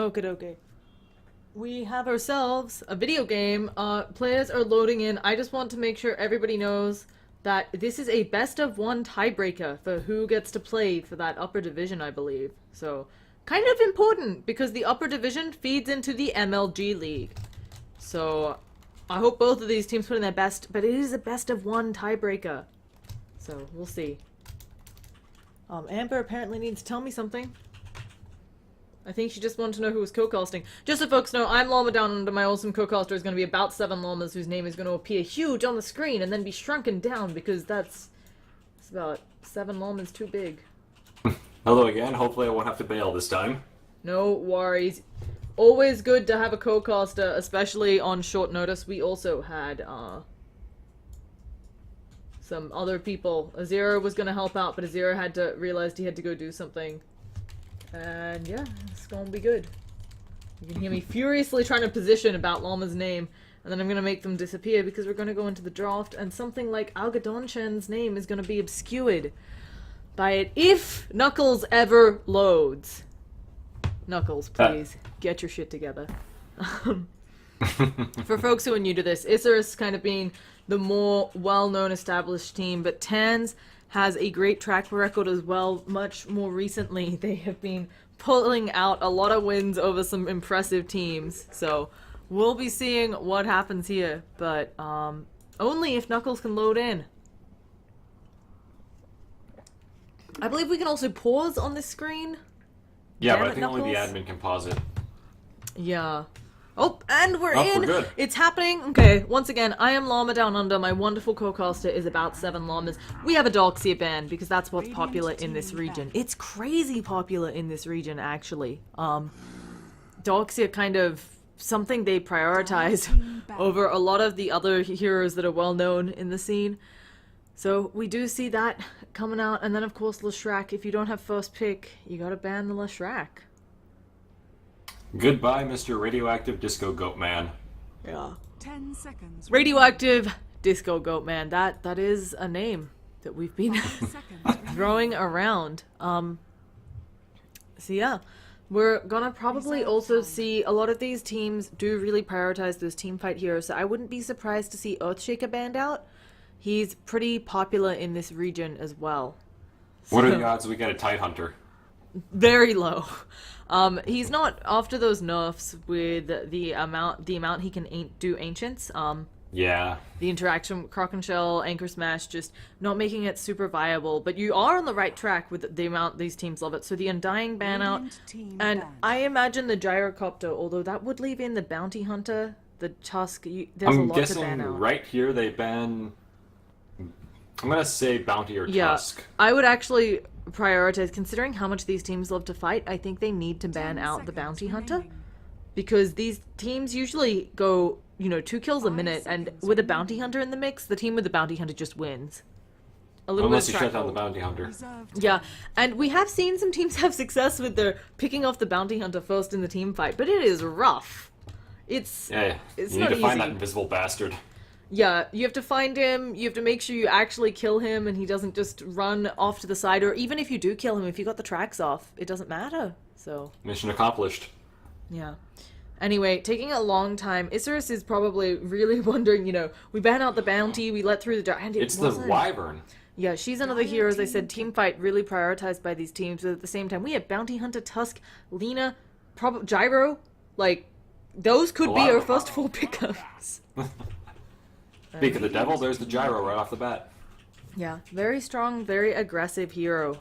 Okay, okay. We have ourselves a video game. Players are loading in. I just want to make sure everybody knows that this is a best of one tiebreaker for who gets to play for that upper division, I believe. So, kind of important because the upper division feeds into the MLG League. So, I hope both of these teams put in their best, but it is a best of one tiebreaker. So, we'll see. Amber apparently needs to tell me something. I think she just wanted to know who was co-casting. Just so folks know, I'm Llama Down Under. My awesome co-caster is going to be about 7 llamas whose name is going to appear huge on the screen and then be shrunken down because it's about 7 llamas too big. Hello again. Hopefully I won't have to bail this time. No worries. Always good to have a co-caster, especially on short notice. We also had some other people. Azira was going to help out, but Azira realized he had to go do something. And yeah, it's gonna be good. You can hear me furiously trying to position about Llama's name, and then I'm gonna make them disappear because we're gonna go into the draft, and something like Algodonchen's name is gonna be obscured by it if Knuckles ever loads. Knuckles, please, get your shit together. For folks who are new to this, Isurus kind of being the more well-known established team, but TANS has a great track record as well. Much more recently, they have been pulling out a lot of wins over some impressive teams. So, we'll be seeing what happens here, but only if Knuckles can load in. I believe we can also pause on this screen. Yeah, Damn but I it, think only the Knuckles. admin can pause it. Yeah. Oh, and we're in! We're good. It's happening! Okay, once again, I am Llama Down Under. My wonderful co-caster is about 7 llamas. We have a Darkseer band because that's what's popular in this region. It's crazy popular in this region, actually. Darkseer kind of something they prioritize over a lot of the other heroes that are well known in the scene. So we do see that coming out, and then of course Leshrac. If you don't have first pick, you gotta ban the Leshrac. Goodbye, Mr. Radioactive Disco Goat Man. Yeah. 10 seconds. Radioactive Disco Goat Man. That is a name that we've been throwing around. So yeah, we're gonna probably also see a lot of these teams do really prioritize those team fight heroes. So I wouldn't be surprised to see Earthshaker banned out. He's pretty popular in this region as well. What are the odds we get a Tidehunter? Very low. He's not after those nerfs with the amount he can do ancients. Yeah. The interaction with Croc and Shell, Anchor Smash, just not making it super viable. But you are on the right track with the amount these teams love it. So the Undying ban out, and I imagine the Gyrocopter, although that would leave in the Bounty Hunter, the Tusk. There's a I'm lot to ban guessing out. right here they ban... I'm gonna say Bounty or Tusk. I would actually prioritize, considering how much these teams love to fight, I think they need to ban out the Bounty Hunter. Because these teams usually go, 2 kills a minute, and with a Bounty Hunter in the mix, the team with the Bounty Hunter just wins. A little Unless bit you of shut track down the hold. Bounty Hunter. Yeah, and we have seen some teams have success with their picking off the Bounty Hunter first in the team fight, but it is rough. It's Yeah, it's you not need to find easy. that invisible bastard. Yeah, you have to find him, you have to make sure you actually kill him and he doesn't just run off to the side, or even if you do kill him, if you got the tracks off, it doesn't matter, so... Mission accomplished. Yeah. Anyway, taking a long time. Isurus is probably really wondering, we ban out the Bounty, we let through the... And It's the Wyvern. Yeah, she's another hero, as I said, team fight really prioritized by these teams, but at the same time, we have Bounty Hunter, Tusk, Lena, Gyro, those could be our first 4 pickups. Speak of the devil, there's the Gyro right off the bat. Yeah, very strong, very aggressive hero.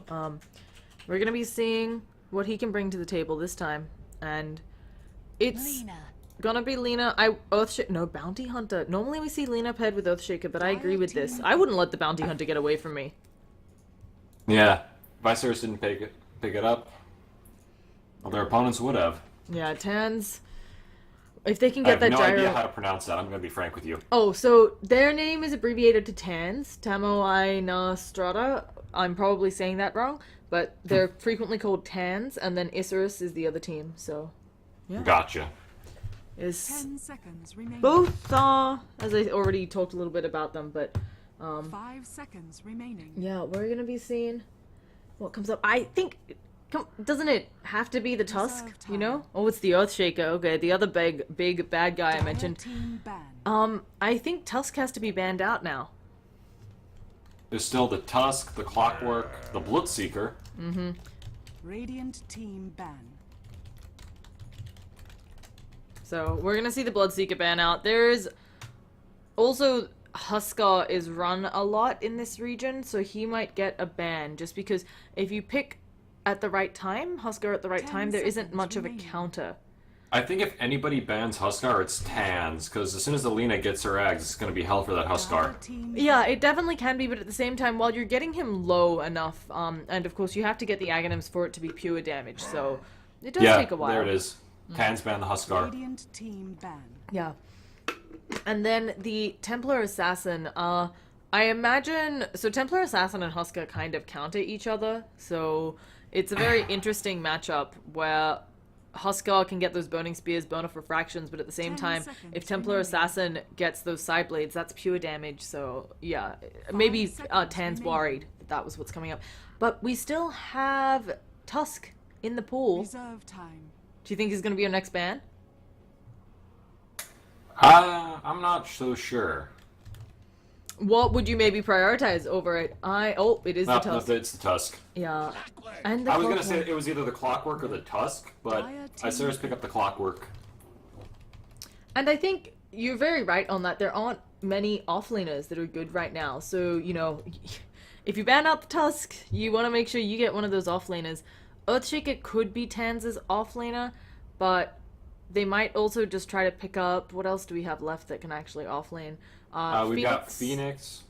We're gonna be seeing what he can bring to the table this time, and it's gonna be Lena. No, Bounty Hunter. Normally we see Lena paired with Earthshaker, but I agree with this. I wouldn't let the Bounty Hunter get away from me. Yeah, Viserys didn't pick it up. Well, their opponents would have. Yeah, TANS. If they can I get have that no gyro... idea how to pronounce that, I'm gonna be frank with you. Oh, so their name is abbreviated to TANS, Tamoina Strata. I'm probably saying that wrong, but they're frequently called TANS, and then Isurus is the other team, so... Yeah. Gotcha. 10 seconds remaining. Both, as I already talked a little bit about them, but, 5 seconds remaining. yeah, we're gonna be seeing what comes up. I think Doesn't it have to be the Tusk, Reserve you know? time. Oh, it's the Earthshaker. Okay, the other big bad guy I Dire mentioned. team ban. I think Tusk has to be banned out now. There's still the Tusk, the Clockwork, the Bloodseeker. Radiant team ban. So we're gonna see the Bloodseeker ban out. There's also Huskar is run a lot in this region, so he might get a ban just because if you pick at the right time, Huskar at the right 10 time, there isn't seconds much of a remaining. counter. I think if anybody bans Huskar, it's TANS, because as soon as the Lena gets her eggs, it's going to be hell for that Huskar. Dire team Yeah, it definitely can be, but at the same time, while you're getting him low enough, and of course you have to get the Aghanims for it to be pure damage, so it does Yeah, take a while. there it is. TANS ban the Huskar. Radiant team ban. Yeah. And then the Templar Assassin, I imagine... So Templar Assassin and Huskar kind of counter each other, so it's a very interesting matchup where Huskar can get those Burning Spears, burn off refractions, but at the same 10 time, seconds if Templar remaining. Assassin gets those side blades, that's pure damage, so yeah. Maybe seconds Tan's remaining. worried that was what's coming up. But we still have Tusk in the pool. Reserve time. Do you think he's going to be our next ban? I'm not so sure. What would you maybe prioritize over it? It is the No, Tusk. it's the Tusk. Yeah. And the I was going to say Clockwork. it was either the Clockwork or the Tusk, but Dire Isurus team. pick up the Clockwork. And I think you're very right on that. There aren't many offlaners that are good right now. So, you know, if you ban out the Tusk, you want to make sure you get one of those offlaners. Earthshaker could be Tans's offlaner, but they might also just try to pick up... What else do we have left that can actually offlane? We've got Phoenix.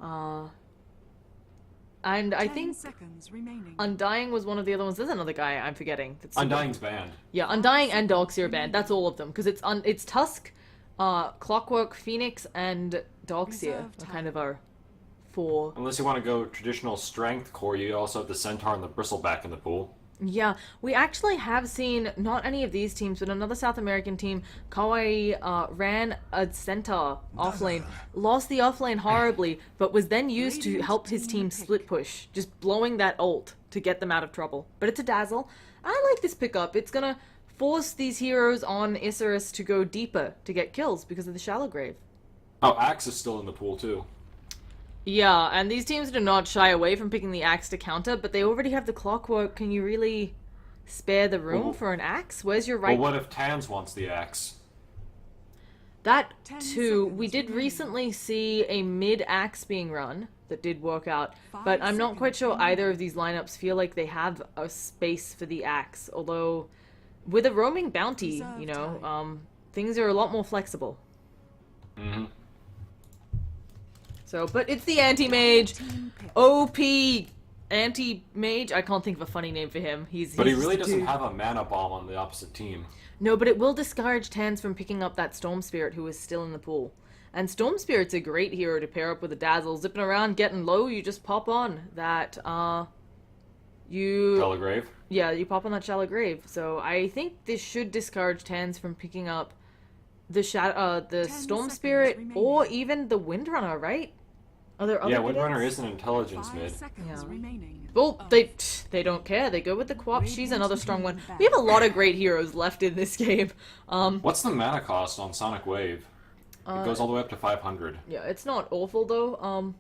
And I 10 think seconds remaining. Undying was one of the other ones. There's another guy I'm forgetting. That's Undying's banned. Yeah, Undying and Darkseer banned. That's all of them. Because it's Tusk, Clockwork, Phoenix, and Darkseer Reserve are kind of our four. Unless you want to go traditional strength core, you also have the Centaur and the Bristleback in the pool. Yeah, we actually have seen, not any of these teams, but another South American team, Kauai ran a Centaur offlane, lost the offlane horribly, but was then used to help his team split push, just blowing that ult to get them out of trouble. But it's a Dazzle. I like this pickup. It's gonna force these heroes on Isurus to go deeper to get kills because of the Shallow Grave. Oh, Axe is still in the pool, too. Yeah, and these teams do not shy away from picking the axe to counter, but they already have the Clockwork. Can you really spare the room Well- for an axe? Where's your Well, right? what if TANS wants the Axe? That 10 too, we seconds did remaining. recently see a mid axe being run that did work out, 5 but I'm not quite seconds sure remaining. either of these lineups feel like they have a space for the axe. Although, with a roaming bounty, Reserve you know, time. things are a lot more flexible. Mm-hmm. So, but it's the anti-mage, Team pick. OP anti-mage. I can't think of a funny name for him. But he he's really just a doesn't dude. have a mana bomb on the opposite team. No, but it will discourage Tans from picking up that Storm Spirit who is still in the pool. And Storm Spirit's a great hero to pair up with a Dazzle. Zipping around, getting low, you just pop on that, you... Shallow Grave. Yeah, you pop on that Shallow Grave. So I think this should discourage Tans from picking up the the 10 Storm seconds Spirit remaining. or even the Windrunner, right? Are there other Yeah, good Windrunner ones? is an intelligence 5 mid. seconds Yeah. remaining. Well, they don't care. They go with the Quap. She's Radiant another strong one. team We have a back. lot of great heroes left in this game. What's the mana cost on Sonic Wave? It goes all the way up to 500. Yeah, it's not awful though.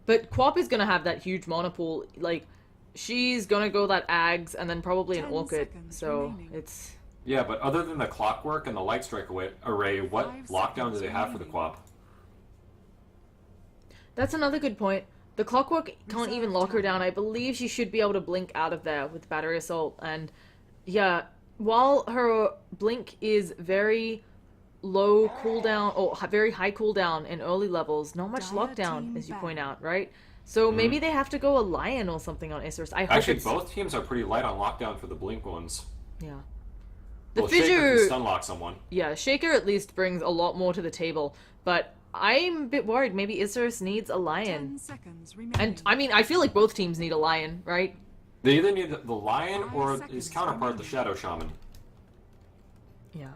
But Quap is gonna have that huge mana pool. Like, she's gonna go that Ags and then probably an 10 Orchid. seconds So remaining. Yeah, but other than the Clockwork and the Light Strike array, what 5 lockdown do seconds they have for the remaining. Quap? that's another good point. The Clockwork can't even Reserve lock her time. down. I believe she should be able to blink out of there with Battery Assault. And yeah, while her blink is very low cooldown or very high cooldown in early levels, not much Dire lockdown, team as you back. point out, right? So maybe they have to go a Lion or something on Isurus. I hope Actually, it's... both teams are pretty light on lockdown for the Blink ones. Yeah. The Well, Shaker Fissure... can stun lock someone. Yeah, Shaker at least brings a lot more to the table, but I'm a bit worried. Maybe Isurus needs a 10 Lion. seconds remaining. And, I mean, I feel like both teams need a Lion, right? They either need the Lion 5 or seconds his counterpart, the remaining. Shadow Shaman. Yeah.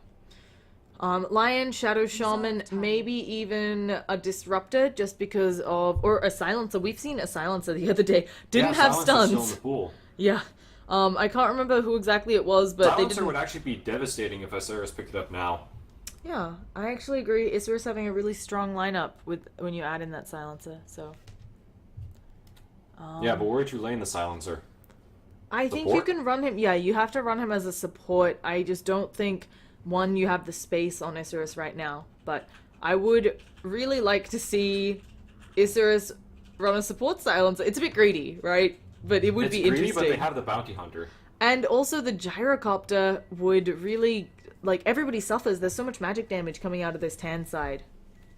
Lion, Shadow Shaman, maybe even a Disruptor just because of... Or a Silencer. We've seen a Silencer the other day. Didn't have Silencer's stuns. still in the pool. Yeah. I can't remember who exactly it was, but Silencer they didn't... would actually be devastating if Isurus picked it up now. Yeah, I actually agree. Isurus having a really strong lineup with when you add in that Silencer, so... Yeah, but where'd you lane the Silencer? I think you can run him... Yeah, you have to run him as a support. I just don't think, one, you have the space on Isurus right now. But I would really like to see Isurus run a support Silencer. It's a bit greedy, right? But it would be greedy, interesting. But they have the Bounty Hunter. And also the Gyrocopter would really... Like, everybody suffers. There's so much magic damage coming out of this TANS side.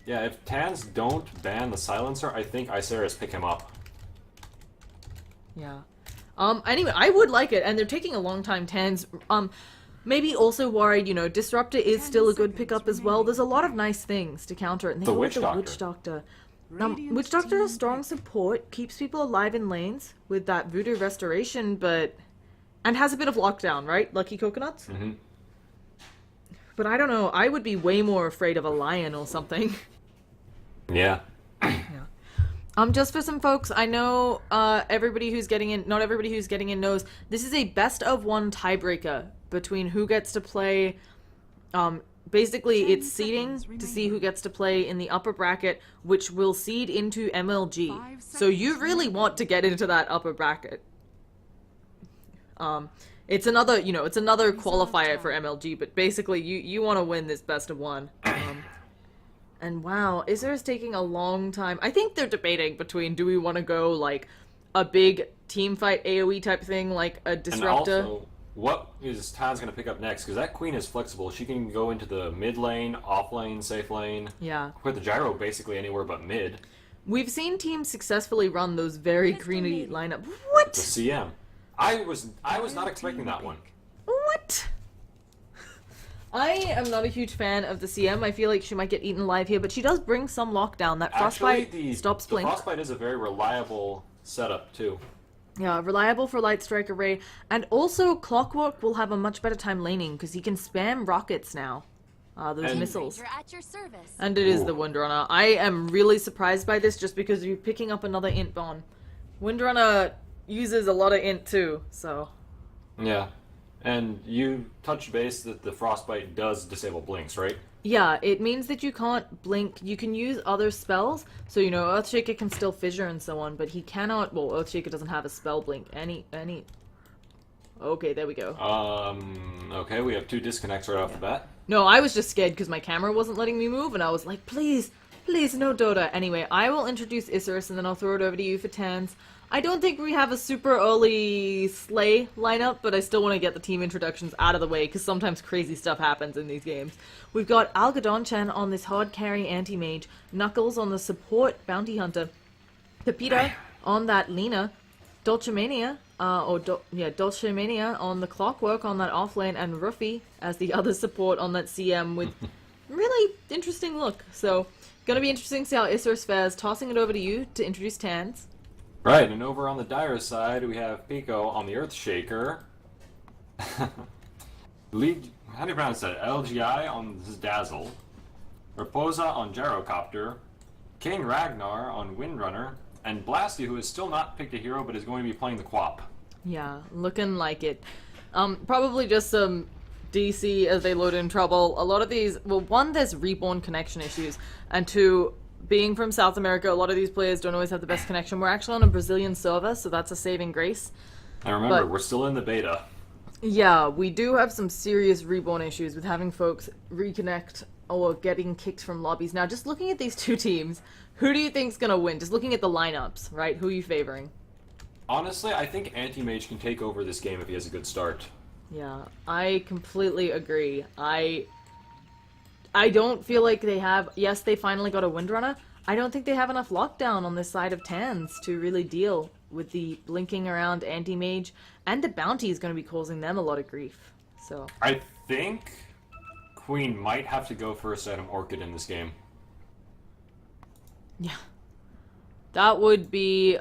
Yeah, if TANS don't ban the Silencer, I think Isurus pick him up. Yeah. Anyway, I would like it, and they're taking a long time, TANS. Maybe also worried, you know, Disruptor is still a good pickup as well. There's a lot of nice things to counter it. And they The go with Witch the Doctor. Witch Doctor. Witch Doctor is strong support, keeps people alive in lanes with that Voodoo Restoration, but... And has a bit of lockdown, right? Lucky Coconuts? Mm-hmm. But I don't know, I would be way more afraid of a lion or something. Yeah. Just for some folks, I know everybody who's getting in, not everybody who's getting in knows, this is a best of one tiebreaker between who gets to play, basically it's seeding to see who gets to play in the upper bracket, which will seed into MLG. So you really want to get into that upper bracket. It's another, you know, it's another qualifier for MLG, but basically you want to win this best of one. And wow, Isurus taking a long time. I think they're debating between, do we want to go like a big team fight AoE type thing, like a Disruptor? And also, what is TANS going to pick up next? Because that Queen is flexible. She can go into the mid lane, off lane, safe lane. Yeah. Put the Gyro basically anywhere but mid. We've seen teams successfily run those very greeny lineup. What? The CM. I was not expecting that one. What? I am not a huge fan of the CM. I feel like she might get eaten alive here, but she does bring some lockdown. That Frostbite stops the Blink. Frostbite is a very reliable setup, too. Yeah, reliable for Light Strike Array. And also, Clockwork will have a much better time laning, because he can spam rockets now. Those missiles. At your service. And it is the Windrunner. I am really surprised by this, just because you're picking up another int bond. Windrunner uses a lot of int, too, so... Yeah. And you touched base that the Frostbite does disable blinks, right? Yeah, it means that you can't blink. You can use other spells, so you know Earthshaker can still fissure and so on, but he cannot. Well, Earthshaker doesn't have a spell blink. Any. Okay, there we go. Okay, we have 2 disconnects right off the bat. No, I was just scared because my camera wasn't letting me move, and I was like, please, no Dota. Anyway, I will introduce Isurus, and then I'll throw it over to you for TANS. I don't think we have a super early Slay lineup, but I still want to get the team introductions out of the way, because sometimes crazy stuff happens in these games. We've got Algadon-chan on this hard carry anti-mage, Knuckles on the support bounty hunter, Pepita on that Lina, Dulcimania on the Clockwork on that offlane, and Ruffy as the other support on that CM with really interesting look. So, gonna be interesting to see how Isurus fares. Tossing it over to you to introduce TANS. Right, and over on the Dire side, we have Pico on the Earthshaker. How do you pronounce that? LGI on Dazzle. Raposa on Gyrocopter. King Ragnar on Windrunner. And Blasty, who has still not picked a hero, but is going to be playing the Quap. Yeah, looking like it. Probably just some DC as they load in trouble. A lot of these, well, one, there's Reborn connection issues, and two, being from South America, a lot of these players don't always have the best connection. We're actually on a Brazilian server, so that's a saving grace. And remember, But- we're still in the beta. Yeah, we do have some serious Reborn issues with having folks reconnect or getting kicked from lobbies. Now, just looking at these two teams, who do you think's gonna win? Just looking at the lineups, right? Who are you favoring? Honestly, I think Anti-Mage can take over this game if he has a good start. Yeah, I completely agree. I don't feel like they have... Yes, they finally got a Windrunner. I don't think they have enough lockdown on this side of TANS to really deal with the blinking around anti-mage, and the bounty is going to be causing them a lot of grief. So I think Queen might have to go first item Orchid in this game. yeah, that would be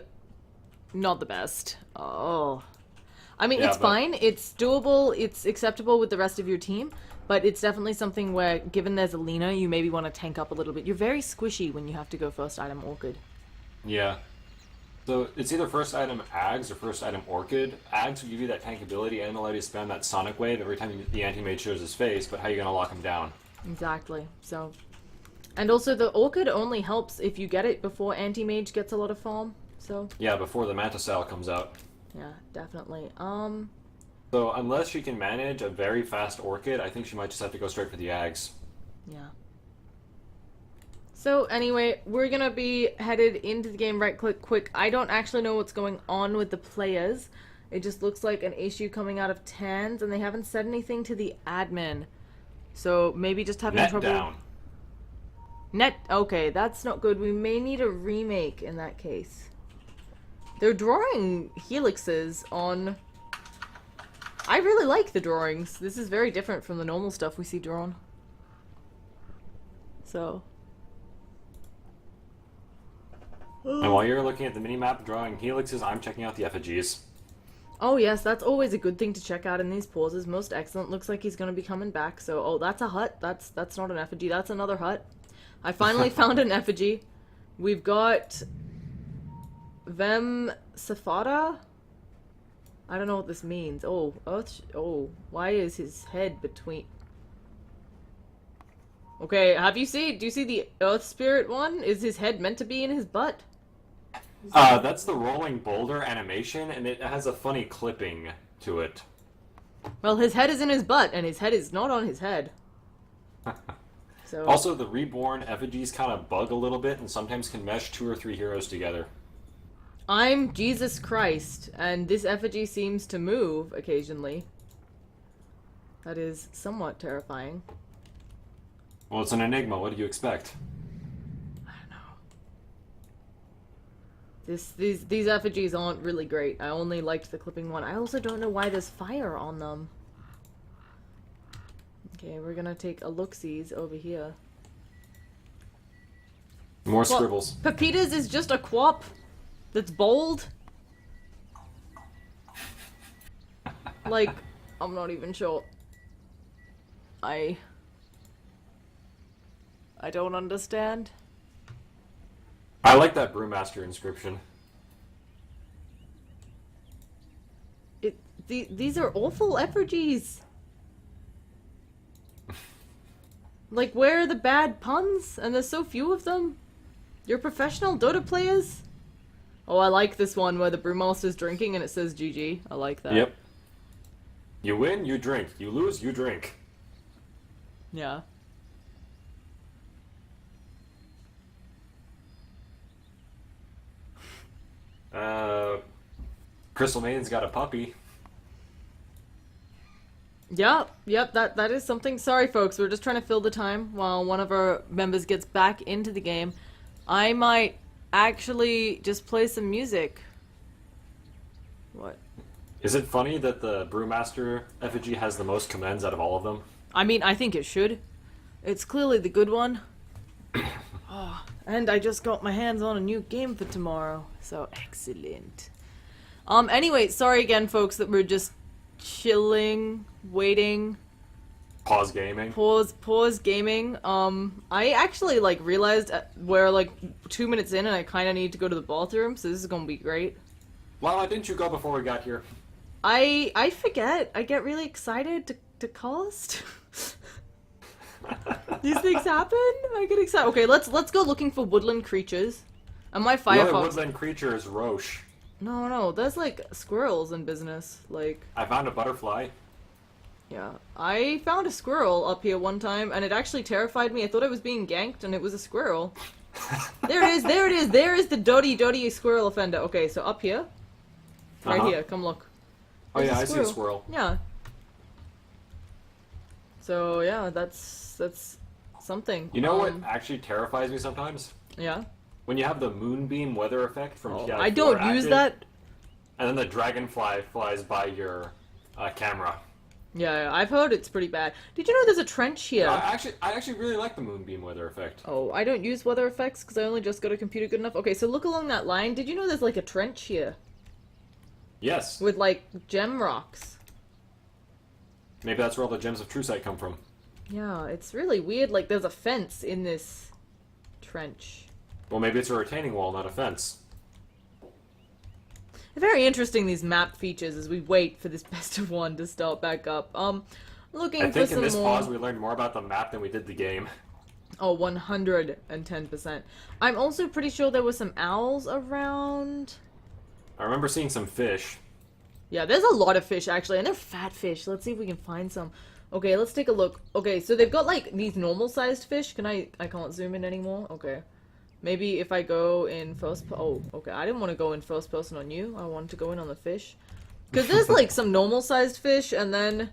not the best. Oh, I mean, Yeah, it's but- fine. It's doable. It's acceptable with the rest of your team. But it's definitely something where, given there's a Lena, you maybe want to tank up a little bit. You're very squishy when you have to go first item Orchid. Yeah. So it's either first item Ags or first item Orchid. Ags will give you that tank ability and allow you to spam that Sonic Wave every time the anti-mage shows his face, but how are you going to lock him down? Exactly. So, and also the Orchid only helps if you get it before anti-mage gets a lot of farm. So. Yeah, before the Mantisile comes out. Yeah, definitely. So unless she can manage a very fast Orchid, I think she might just have to go straight for the Ags. Yeah. So anyway, we're gonna be headed into the game right quick. I don't actually know what's going on with the players. It just looks like an issue coming out of TANS, and they haven't said anything to the admin. So maybe just having Net trouble. down. Net. Okay, that's not good. We may need a remake in that case. They're drawing helixes on. I really like the drawings. This is very different from the normal stuff we see drawn. So. And while you're looking at the minimap drawing helixes, I'm checking out the effigies. Oh yes, that's always a good thing to check out in these pauses. Most excellent. Looks like he's going to be coming back. So, oh, that's a hut. That's not an effigy. That's another hut. I finally found an effigy. We've got Vem Safada. I don't know what this means. Oh, Earth. Oh, why is his head between? Okay, do you see the Earth Spirit one? Is his head meant to be in his butt? That's the rolling boulder animation, and it has a funny clipping to it. Well, his head is in his butt, and his head is not on his head. So. Also, the reborn effigies kind of bug a little bit, and sometimes can mesh 2 or 3 heroes together. I'm Jesus Christ, and this effigy seems to move occasionally. That is somewhat terrifying. Well, it's an enigma. What do you expect? I don't know. These effigies aren't really great. I only liked the clipping one. I also don't know why there's fire on them. Okay, we're gonna take a look-sees over here. More scribbles. Pepitas is just a quap that's bold. Like, I'm not even sure. I don't understand. I like that Brewmaster inscription. These are awful effigies. Like, where are the bad puns? And there's so few of them. You're professional Dota players? Oh, I like this one where the Brewmaster's drinking and it says GG. I like that. Yep. You win, you drink. You lose, you drink. Yeah. Crystal Maiden's got a puppy. Yep, that is something. Sorry, folks, we're just trying to fill the time while one of our members gets back into the game. I might actually just play some music. What? Is it funny that the Brewmaster effigy has the most commends out of all of them? I mean, I think it should. It's clearly the good one. Oh, and I just got my hands on a new game for tomorrow, so excellent. Anyway, sorry again, folks, that we're just chilling, waiting. Pause gaming. Pause gaming. I actually, like, realized we're, like, 2 minutes in and I kind of need to go to the bathroom, so this is gonna be great. Why didn't you go before we got here? I forget. I get really excited to cast. These things happen? I get excited. Okay, let's go looking for woodland creatures. And my The Firefox... other woodland creature is Roche. No, there's, like, squirrels in business. Like... I found a butterfly. Yeah. I found a squirrel up here one time, and it actually terrified me. I thought I was being ganked, and it was a squirrel. There it is! There is the Doddy squirrel offender. Okay, so up here. Right here, come look. Oh There's yeah, a I see a squirrel. Yeah. So, yeah, that's something. You know what actually terrifies me sometimes? Yeah? When you have the moonbeam weather effect from TI4 I don't use active, that. and then the dragonfly flies by your camera. Yeah, I've heard it's pretty bad. Did you know there's a trench here? I actually really like the moonbeam weather effect. Oh, I don't use weather effects because I only just got a computer good enough. Okay, so look along that line. Did you know there's like a trench here? Yes. With like gem rocks. Maybe that's where all the gems of True Sight come from. Yeah, it's really weird. Like, there's a fence in this trench. Well, maybe it's a retaining wall, not a fence. Very interesting, these map features, as we wait for this best of one to start back up. Looking I for think some in this more... pause we learned more about the map than we did the game. Oh, 110%. I'm also pretty sure there were some owls around. I remember seeing some fish. Yeah, there's a lot of fish, actually, and they're fat fish. Let's see if we can find some. Okay, let's take a look. Okay, so they've got, like, these normal-sized fish. I can't zoom in anymore? Okay. Maybe if I go in oh, okay, I didn't want to go in first person on you. I wanted to go in on the fish. Because there's, like, some normal-sized fish, and then...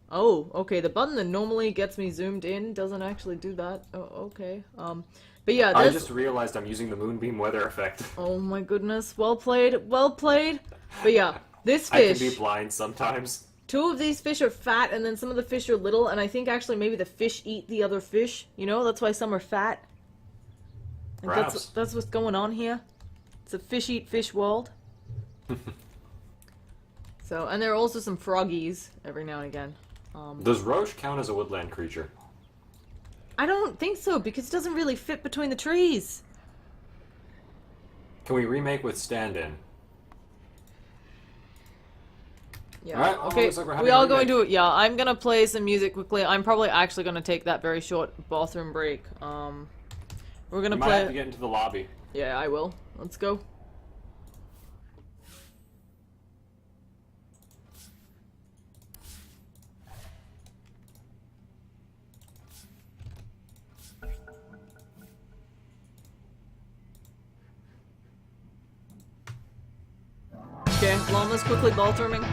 Oh, okay, the button that normally gets me zoomed in doesn't actually do that. Oh, okay. But yeah, I there's... just realized I'm using the moonbeam weather effect. Oh my goodness, well played, well played. But yeah, this I fish... can be blind sometimes. Two of these fish are fat, and then some of the fish are little, and I think actually maybe the fish eat the other fish. You know, that's why some are fat. Like Perhaps. that's what's going on here. It's a fish eat fish world. So, and there are also some froggies every now and again. Does roach count as a woodland creature? I don't think so, because it doesn't really fit between the trees. Can we remake with stand-in? Yeah. Alright, well, Okay. looks like we're having We a are going remake. to. Yeah, I'm gonna play some music quickly. I'm probably actually gonna take that very short bathroom break. We're gonna You might have to play. get into the lobby. Yeah, I will. Let's go. Okay, Llama's quickly bathrooming.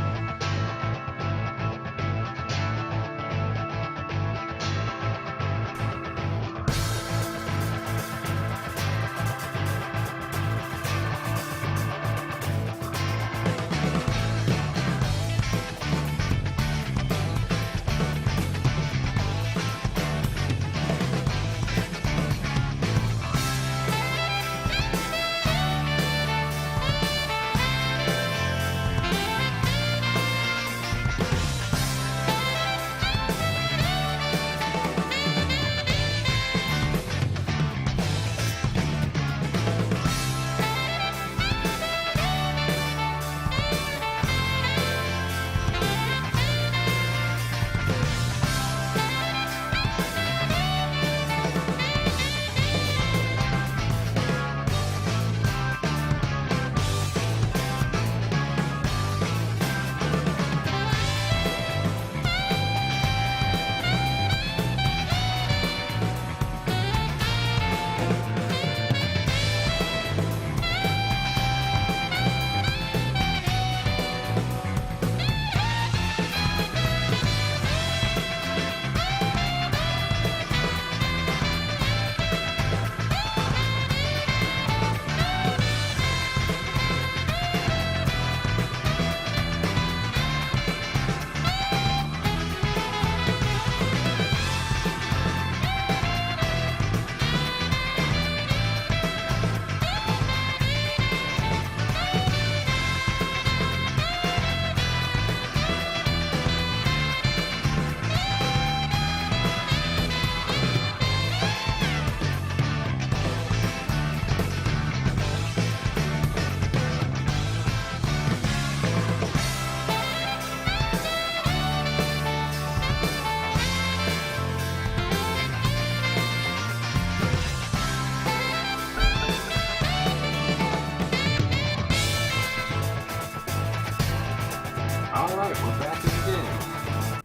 Alright, we're back in the game.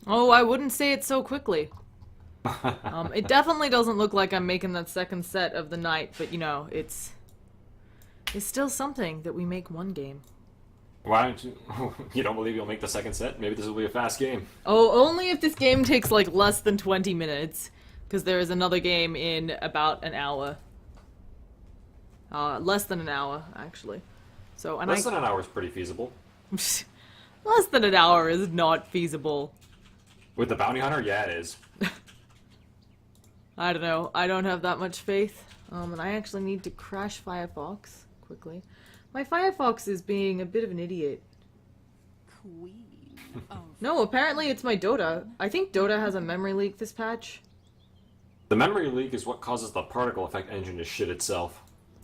Oh, I wouldn't say it so quickly. It definitely doesn't look like I'm making that second set of the night, but you know, it's still something that we make one game. Why don't you... You don't believe you'll make the second set? Maybe this will be a fast game. Oh, only if this game takes like less than 20 minutes, because there is another game in about an hour. Less than an hour, actually. So, and Less than an hour is pretty feasible. less than an hour is not feasible. With the bounty hunter, yeah, it is. I don't know. I don't have that much faith. And I actually need to crash Firefox quickly. My Firefox is being a bit of an idiot. Queen. Of No, apparently it's my Dota. I think Dota has a memory leak this patch. The memory leak is what causes the particle effect engine to shit itself.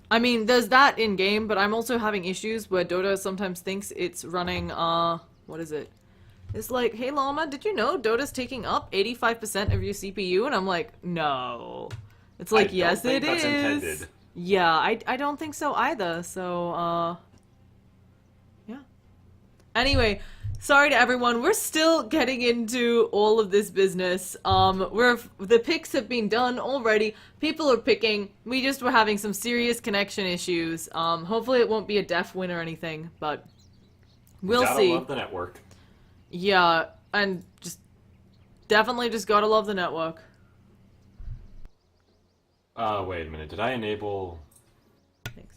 I mean, there's that in-game, but I'm also having issues where Dota sometimes thinks it's running, what is it? It's like, hey Llama, did you know Dota's taking up 85% of your CPU? And I'm like, no. It's like, yes it that's is. intended. Yeah, I don't think so either, so, yeah. Anyway, sorry to everyone, we're still getting into all of this business. The picks have been done already. People are picking. We just were having some serious connection issues. Hopefully it won't be a deaf win or anything, but we'll Gotta see. love the network. Yeah, and definitely just gotta love the network. Wait a minute. Did I enable... Thanks.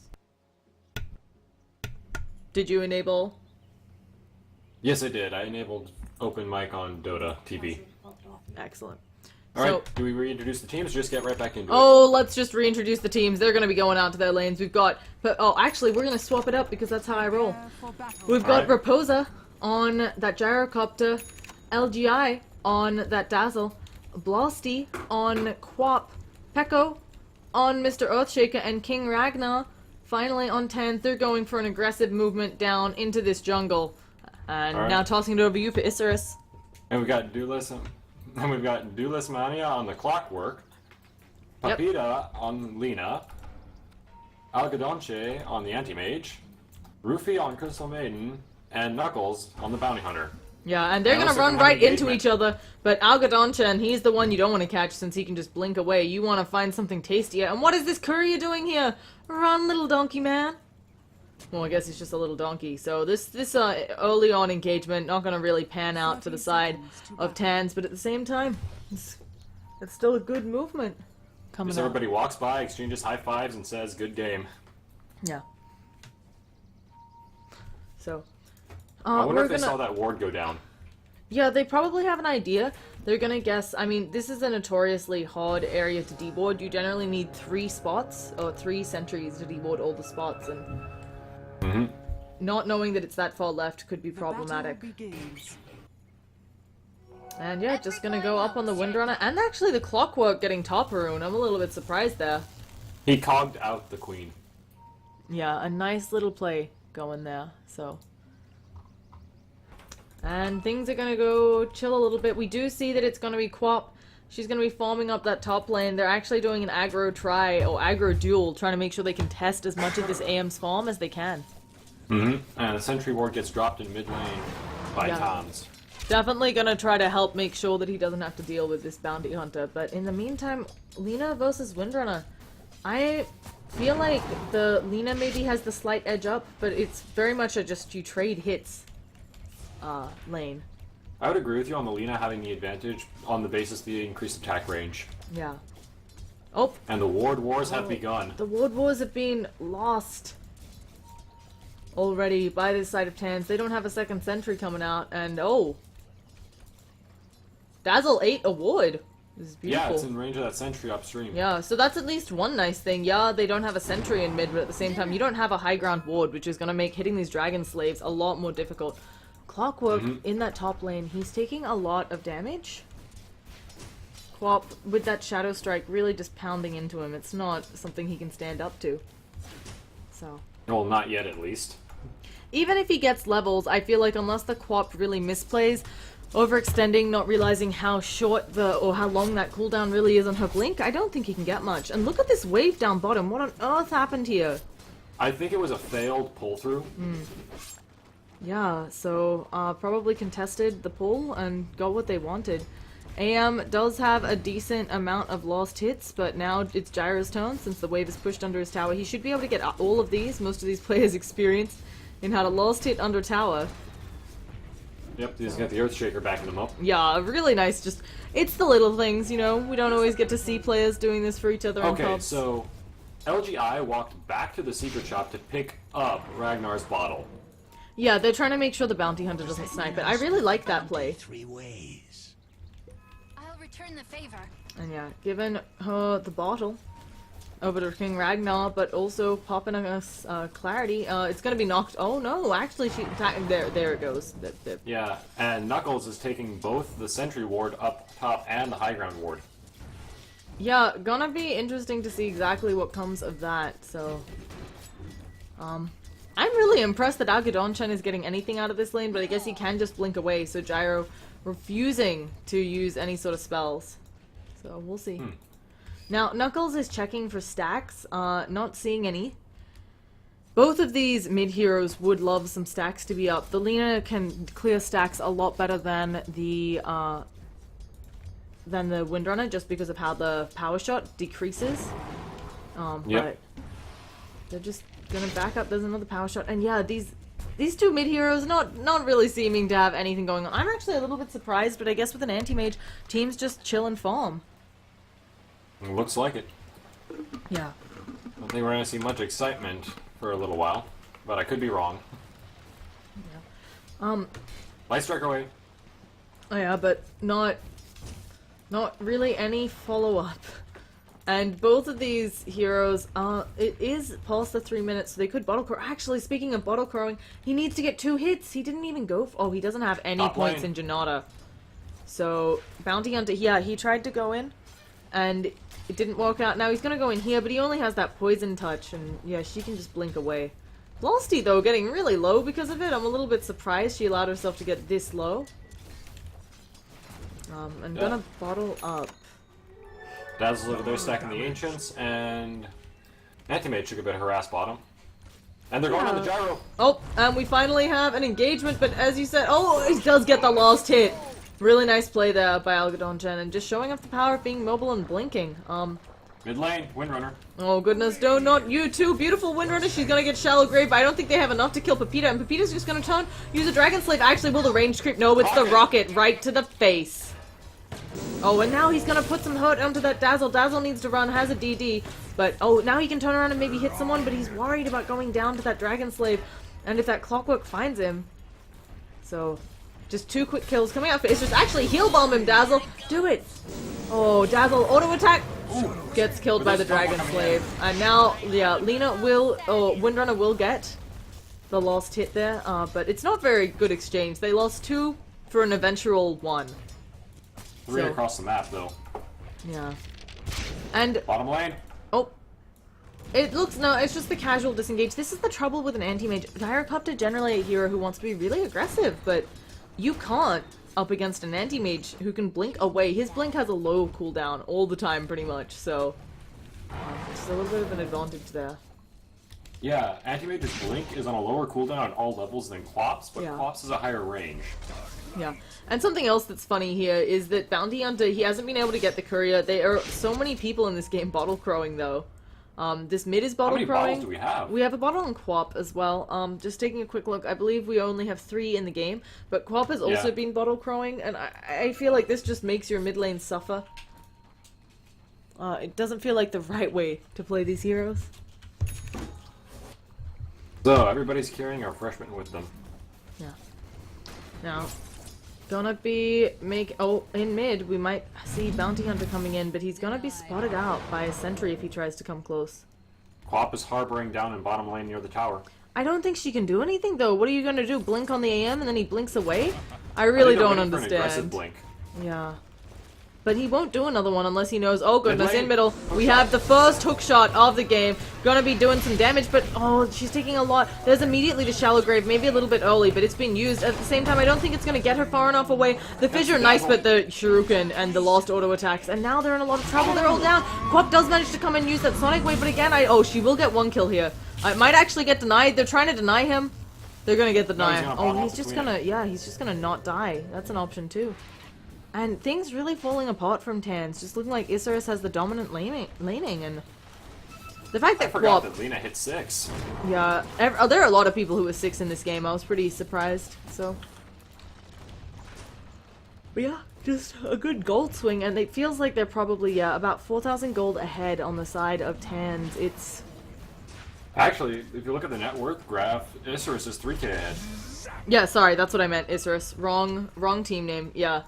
Did you enable? Yes, I did. I enabled open mic on Dota TV. Excellent. Alright, do we reintroduce the teams or just get right back into it? Oh, let's just reintroduce the teams. They're gonna be going out to their lanes. We've got... Oh, actually, we're gonna swap it up because that's how I roll. prepare for battle. We've got Alright. Raposa on that gyrocopter, LGI on that Dazzle, Blasty on Quap, Pekko on Mr. Earthshaker, and King Ragnar finally on TANS. They're going for an aggressive movement down into this jungle. And Alright. now tossing it over you for Isurus. And we've got Duelist Mania on the Clockwork, Yep. Papita on Lena, Algodonche on the Anti-Mage, Rufy on Crystal Maiden, and Knuckles on the Bounty Hunter. Yeah, and they're And gonna also run gonna have right into engagement. each other, but Algodonchan, he's the one you don't want to catch since he can just blink away. You want to find something tastier. And what is this courier doing here? Run, little donkey man. Well, I guess he's just a little donkey. So this early on engagement, not gonna really pan out to the 30 side seconds to of battle. TANS, but at the same time, it's still a good movement coming As out. everybody walks by, exchanges high fives, and says, "Good game." Yeah. So, I wonder we're if they gonna... saw that ward go down. Yeah, they probably have an idea. They're gonna guess. I mean, this is a notoriously hard area to deboard. You generally need 3 spots, or 3 sentries to deboard all the spots, and not knowing that it's that far left could be The battle problematic. begins. And yeah, just gonna go up on the Windrunner, and actually the Clockwork getting top rune. I'm a little bit surprised there. He cogged out the queen. Yeah, a nice little play going there, so... And things are gonna go chill a little bit. We do see that it's gonna be Quap. She's gonna be farming up that top lane. They're actually doing an aggro try, or aggro duel, trying to make sure they can test as much of this AM's farm as they can. And the sentry ward gets dropped in mid lane by Yeah. TANS. Definitely gonna try to help make sure that he doesn't have to deal with this bounty hunter. But in the meantime, Lena versus Windrunner. I feel like the Lena maybe has the slight edge up, but it's very much a just you trade hits lane. I would agree with you on the Lena having the advantage on the basis of the increased attack range. Yeah. Oh, And the ward wars have begun. the ward wars have been lost already by this side of TANS. They don't have a second sentry coming out, and oh, Dazzle ate a ward. This is beautiful. Yeah, it's in range of that sentry upstream. Yeah, so that's at least one nice thing. Yeah, they don't have a sentry in mid, but at the same time, you don't have a high ground ward, which is going to make hitting these dragon slaves a lot more difficult. Clockwork in that top lane, he's taking a lot of damage. Quap, with that Shadow Strike, really just pounding into him. It's not something he can stand up to. So... Well, not yet, at least. Even if he gets levels, I feel like unless the Quap really misplays, overextending, not realizing how short or how long that cooldown really is on her blink, I don't think he can get much. And look at this wave down bottom. What on earth happened here? I think it was a failed pull-through. Yeah, so probably contested the pull and got what they wanted. AM does have a decent amount of lost hits, but now it's Gyro's turn since the wave is pushed under his tower. He should be able to get all of these. Most of these players experienced in how to lost hit under tower. Yep, he's got the Earthshaker backing him up. Yeah, really nice. Just, it's the little things, you know? We don't always get to see players doing this for each other in Okay, pubs. so LGI walked back to the secret shop to pick up Ragnar's bottle. Yeah, they're trying to make sure the bounty hunter doesn't snipe it. I really like that play. 3 ways. I'll return the favor. And yeah, giving her the bottle. over to King Ragnar, but also popping us clarity. It's gonna be knocked. Oh no, actually, there it goes. Yeah, and Knuckles is taking both the Sentry Ward up top and the High Ground Ward. Yeah, gonna be interesting to see exactly what comes of that. So, I'm really impressed that Algadon-chan is getting anything out of this lane, but I guess he can just blink away. So Gyro refusing to use any sort of spells. So we'll see. Now, Knuckles is checking for stacks, not seeing any. Both of these mid-heroes would love some stacks to be up. The Lina can clear stacks a lot better than the Windrunner, just because of how the power shot decreases. But they're just gonna back up. There's another power shot, and yeah, these two mid-heroes not really seeming to have anything going on. I'm actually a little bit surprised, but I guess with an anti-mage, teams just chill and farm. It looks like it. Yeah. I don't think we're going to see much excitement for a little while, but I could be wrong. Yeah. Light Strike away. Oh yeah, but not really any follow-up. And both of these heroes, it is past the 3 minutes, so they could bottle crow. Actually, speaking of bottle crowing, he needs to get 2 hits. He didn't even go oh, he doesn't have any points in Janata. So, Bounty Hunter, yeah, he tried to go in, and it didn't work out. Now he's gonna go in here, but he only has that poison touch, and yeah, she can just blink away. Losty, though, getting really low because of it. I'm a little bit surprised she allowed herself to get this low. And gonna bottle up. Dazzle's over there stacking the Ancients, and Anti-Mage took a bit of harass bottom. And they're going on the gyro! Oh, and we finally have an engagement, but as you said, oh, he does get the last hit! Really nice play there by Algadon-chan, and just showing off the power of being mobile and blinking. Mid lane, Windrunner. Oh goodness, no, not you too. Beautiful Windrunner, she's gonna get Shallow Grave, but I don't think they have enough to kill Pepita, and Pepita's just gonna use a Dragon Slave. Actually, will the range creep? No, it's the rocket right to the face. Oh, and now he's gonna put some hurt onto that Dazzle. Dazzle needs to run, has a DD, but oh, now he can turn around and maybe hit someone, but he's worried about going down to that Dragon Slave, and if that Clockwork finds him. So, just 2 quick kills coming out for Isurus. Actually, heal bomb him, Dazzle. Do it. Oh, Dazzle auto attack. Gets killed by the Dragon Slave. And now, yeah, Windrunner will get the last hit there, but it's not very good exchange. They lost 2 for an eventual 1. 3 across the map, though. Yeah. And bottom lane. Oh. It looks, no, it's just the casual disengage. This is the trouble with an anti-mage. Gyrocopter generally a hero who wants to be really aggressive, but you can't up against an anti-mage who can blink away. His blink has a low cooldown all the time, pretty much, so it's a little bit of an advantage there. Yeah, anti-mage's blink is on a lower cooldown on all levels than Quops, but Yeah. Quops is a higher range. Yeah, and something else that's funny here is that Bounty Hunter, he hasn't been able to get the courier. There are so many people in this game bottle crowing, though. This mid is bottle crowing. How many bottles do we have? We have a bottle on Quap as well. Just taking a quick look, I believe we only have 3 in the game, but Quap has also been bottle crowing, and I feel like this just makes your mid lane suffer. It doesn't feel like the right way to play these heroes. So, everybody's carrying our freshmen with them. Yeah. Now, gonna be in mid, we might see Bounty Hunter coming in, but he's gonna be spotted out by a sentry if he tries to come close. Quap is harboring down in bottom lane near the tower. I don't think she can do anything, though. What are you gonna do? Blink on the AM and then he blinks away? I really don't For an aggressive understand. blink. Yeah. But he won't do another one unless he knows, oh goodness, in middle, we have the first hook shot of the game. Gonna be doing some damage, but oh, she's taking a lot. There's immediately to Shallow Grave, maybe a little bit early, but it's been used. At the same time, I don't think it's gonna get her far enough away. The Fissure, nice, but the Shuriken and the lost auto attacks, and now they're in a lot of trouble. They're all down. Quap does manage to come and use that Sonic Wave, but again, she will get 1 kill here. It might actually get denied. They're trying to deny him. They're gonna get the deny. Oh, he's just gonna, yeah, he's just gonna not die. That's an option too. And things really falling apart from TANS, just looking like Isurus has the dominant laning, and the fact that I forgot that Lina hit 6. Yeah, there are a lot of people who were 6 in this game. I was pretty surprised. So, but yeah, just a good gold swing, and it feels like they're probably about 4,000 gold ahead on the side of TANS. It's Actually, if you look at the net worth graph, Isurus is 3k ahead. yeah, sorry, that's what I meant. Isurus, wrong team name. Yeah.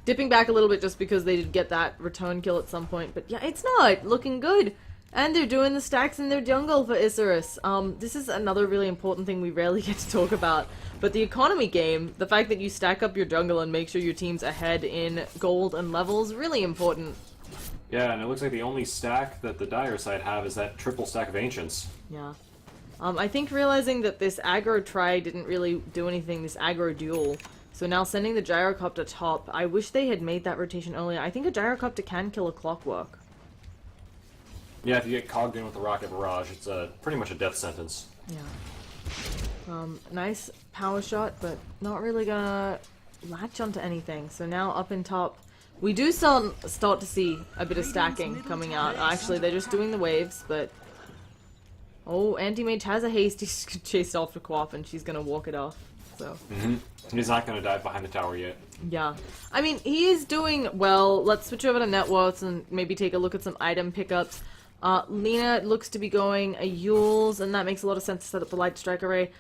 Dipping back a little bit just because they did get that return kill at some point. But yeah, it's not looking good. And they're doing the stacks in their jungle for Isurus. This is another really important thing we rarely get to talk about. But the economy game, the fact that you stack up your jungle and make sure your team's ahead in gold and levels, really important. Yeah, and it looks like the only stack that the Dire side have is that triple stack of Ancients. Yeah. I think realizing that this aggro try didn't really do anything, this aggro duel. So now sending the Gyrocopter top. I wish they had made that rotation earlier. I think a Gyrocopter can kill a Clockwork. Yeah, if you get cogged in with the Rocket Barrage, it's pretty much a death sentence. Yeah. Nice power shot, but not really gonna latch onto anything. So now up in top, we do start to see a bit of stacking coming out. Actually, they're just doing the waves, but... Oh, Anti-Mage has a haste. He's chased off to Quap, and she's gonna walk it off. So... He's not gonna dive behind the tower yet. Yeah. I mean, he is doing well. Let's switch over to net worths and maybe take a look at some item pickups. Lina looks to be going a Yules, and that makes a lot of sense to set up the Light Strike Array.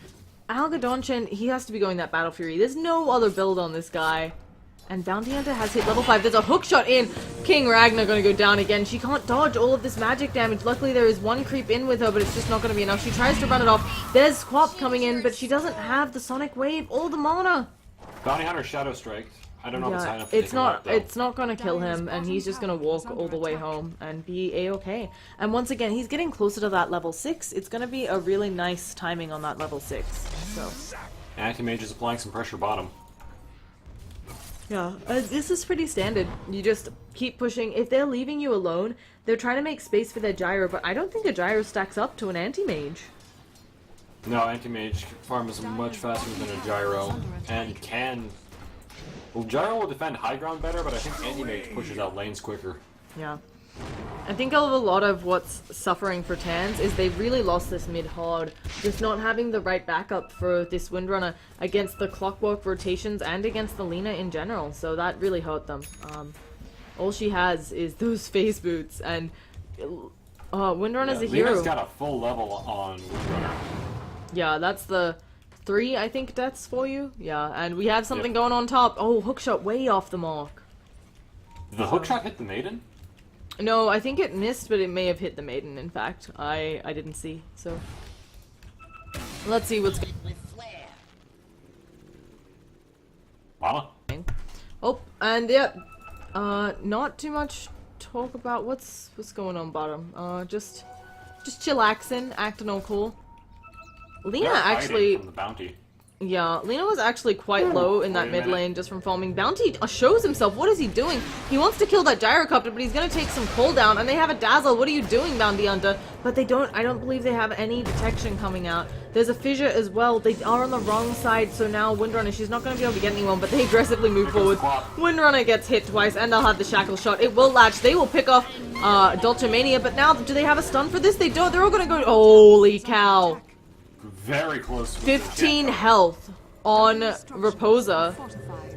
Algodonchin, he has to be going that Battle Fury. There's no other build on this guy. And Bounty Hunter has hit level 5. There's a hook shot in. King Ragnar gonna go down again. She can't dodge all of this magic damage. Luckily, there is one creep in with her, but it's just not gonna be enough. She tries to run it off. There's Quap coming in, but she doesn't have the Sonic Wave or the mana. Bounty Hunter Shadow Strike. I don't know if it's high enough to it's take him out, not. though. It's not gonna kill him, and he's just gonna walk all the way home and be a-okay. And once again, he's getting closer to that level 6. It's gonna be a really nice timing on that level 6. So. Anti-Mage is applying some pressure bottom. Yeah, this is pretty standard. You just keep pushing. If they're leaving you alone, they're trying to make space for their gyro, but I don't think a gyro stacks up to an anti-mage. No, Anti-Mage farms much faster than a Gyro, and can... Well, Gyro will defend high ground better, but I think Anti-Mage pushes out lanes quicker. Yeah. I think a lot of what's suffering for TANS is they've really lost this mid hard, just not having the right backup for this Windrunner against the Clockwork rotations and against the Lina in general, so that really hurt them. All she has is those phase boots, and Windrunner's a hero. Lina's got a full level on Windrunner. Yeah, that's the 3, I think, deaths for you. Yeah, and we have something going on top. Oh, hookshot way off the mark. Did the hookshot hit the Maiden? No, I think it missed, but it may have hit the Maiden, in fact. I didn't see, so... Let's see what's going Mama? Oh, and yeah, not too much talk about what's going on bottom. Just chillaxing, acting all cool. Lina actually... From the bounty. Yeah, Lina was actually quite low in that mid lane just from farming. Bounty shows himself. What is he doing? He wants to kill that Gyrocopter, but he's gonna take some cooldown, and they have a Dazzle. What are you doing, Bounty Hunter? But they don't, I don't believe they have any detection coming out. There's a fissure as well. They are on the wrong side, so now Windrunner, she's not gonna be able to get anyone, but they aggressively move forward. Windrunner gets hit twice, and they'll have the Shackle shot. It will latch. They will pick off Dolcemania, but now, do they have a stun for this? They don't. They're all gonna go, holy cow. Very close. 15 health on Raposa,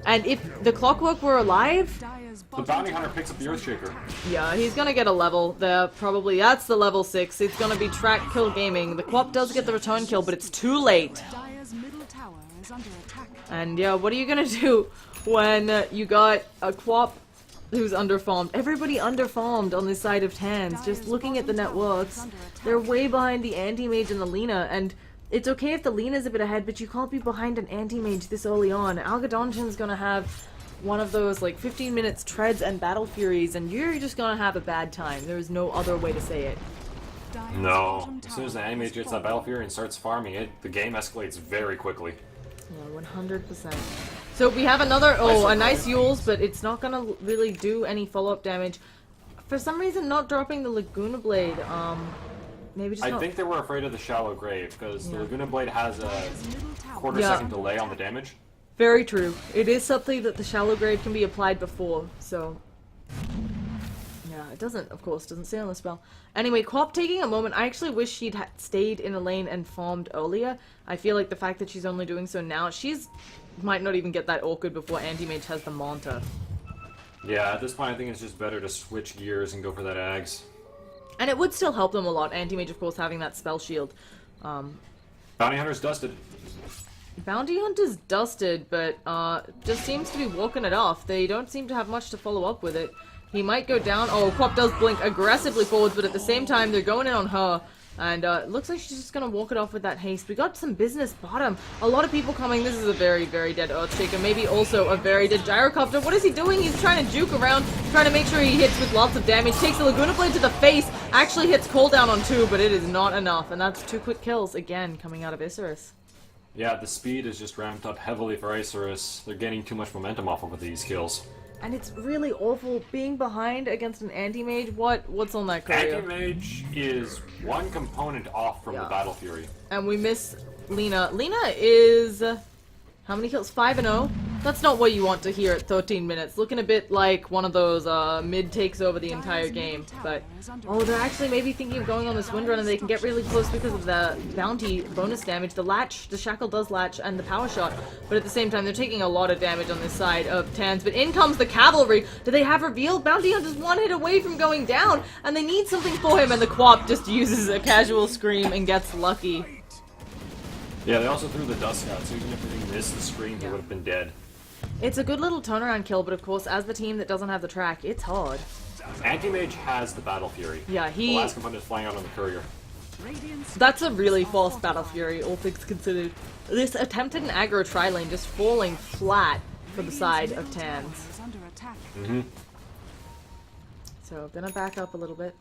and if the Clockwork were alive, the Bounty Hunter picks up the Earthshaker. yeah, he's gonna get a level there, probably. That's the level 6. It's gonna be track kill gaming. The Quap does get the return kill, but it's too late. And yeah, what are you gonna do when you got a Quap who's underfarmed? Everybody underfarmed on this side of TANS. Just looking at the net worths, they're way behind the Anti-Mage and the Lina, and it's okay if the Lina's a bit ahead, but you can't be behind an Anti-Mage this early on. Algodonchin's gonna have one of those, like, 15 minutes treads and Battle Furies, and you're just gonna have a bad time. There's no other way to say it. No. As soon as the Anti-Mage gets that Battle Fury and starts farming it, the game escalates very quickly. Yeah, 100%. So we have another, a nice Yules, but it's not gonna really do any follow-up damage. For some reason, not dropping the Laguna Blade, maybe just I think they were afraid of the Shallow Grave, because the Laguna Blade has a quarter-second delay on the damage. Very true. It is something that the Shallow Grave can be applied before, so... Yeah, it doesn't, of course, doesn't stay on the spell. Anyway, Quap taking a moment. I actually wish she'd stayed in a lane and farmed earlier. I feel like the fact that she's only doing so now, might not even get that awkward before Anti-Mage has the Manta. Yeah, at this point I think it's just better to switch gears and go for that Ags. And it would still help them a lot. Anti-Mage, of course, having that spell shield. Bounty Hunter's dusted. Bounty Hunter's dusted, but just seems to be walking it off. They don't seem to have much to follow up with it. He might go down. Oh, Quap does blink aggressively forwards, but at the same time, they're going in on her. And it looks like she's just going to walk it off with that haste. We got some business bottom. A lot of people coming. This is a very, very dead Earthshaker. Maybe also a very dead Gyrocopter. What is he doing? He's trying to juke around, trying to make sure he hits with lots of damage. Takes the Laguna Blade to the face. Actually hits cooldown on 2, but it is not enough. And that's 2 quick kills, again, coming out of Isurus. Yeah, the speed is just ramped up heavily for Isurus. They're getting too much momentum off of these kills. And it's really awful being behind against an anti-mage. What's on that career? Anti-mage is one component off from the Battle Fury. And we miss Lena. Lena is... how many kills? 5-0. That's not what you want to hear at 13 minutes. Looking a bit like one of those mid takes over the entire game. But, oh, they're actually maybe thinking of going on this wind run and they can get really close because of the bounty bonus damage. The latch, the shackle does latch, and the power shot. But at the same time, they're taking a lot of damage on this side of TANS. But in comes the cavalry. Do they have reveal? Bounty Hunter's 1 hit away from going down. And they need something for him. And the Quap just uses a casual scream and gets lucky. Yeah, they also threw the dust out, so even if they missed the screen, he would have been dead. It's a good little turnaround kill, but of course, as the team that doesn't have the track, it's hard. Anti-Mage has the Battle Fury. Yeah, The last component is flying out on the courier. That's a really false Battle Fury, all things considered. This attempted an aggro tri-lane just falling flat for the side of TANS. So, gonna back up a little bit.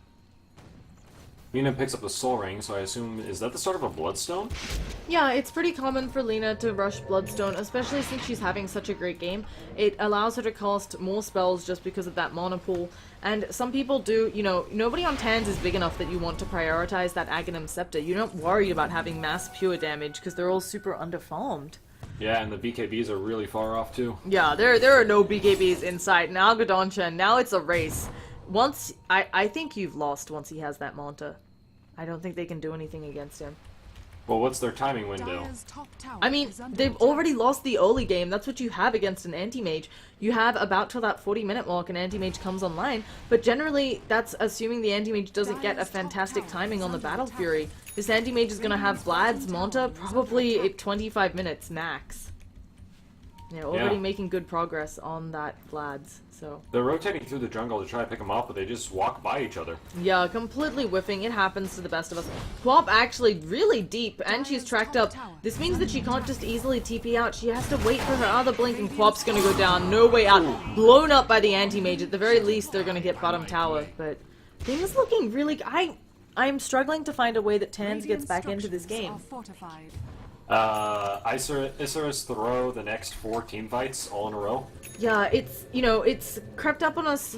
Lena picks up the Soul Ring, so I assume, is that the start of a Bloodstone? Yeah, it's pretty common for Lena to rush Bloodstone, especially since she's having such a great game. It allows her to cast more spells just because of that mana pool. And some people do, you know, nobody on TANS is big enough that you want to prioritize that Aghanim Scepter. You're not worried about having mass pure damage because they're all super underfarmed. Yeah, and the BKBs are really far off too. Yeah, there are no BKBs in sight. Now Godoncha, now it's a race. Once, I think you've lost once he has that Manta. I don't think they can do anything against him. Well, what's their timing window? I mean, they've already lost the early game. That's what you have against an anti-mage. You have about till that 40-minute mark an anti-mage comes online, but generally that's assuming the anti-mage doesn't get a fantastic timing on the Battle Fury. This anti-mage is going to have Vlad's Manta probably at 25 minutes max. Yeah, already making good progress on that Vlad's, so... They're rotating through the jungle to try to pick them up, but they just walk by each other. Yeah, completely whiffing. It happens to the best of us. Quap actually really deep, and she's tracked up. This means that she can't just easily TP out. She has to wait for her other blink, and Quap's gonna go down. No way out. Blown up by the anti-mage. At the very least, they're gonna get bottom tower, but... things looking really... I'm struggling to find a way that TANS gets back into this game. Isurus throw the next 4 team fights all in a row. Yeah, it's, you know, it's crept up on us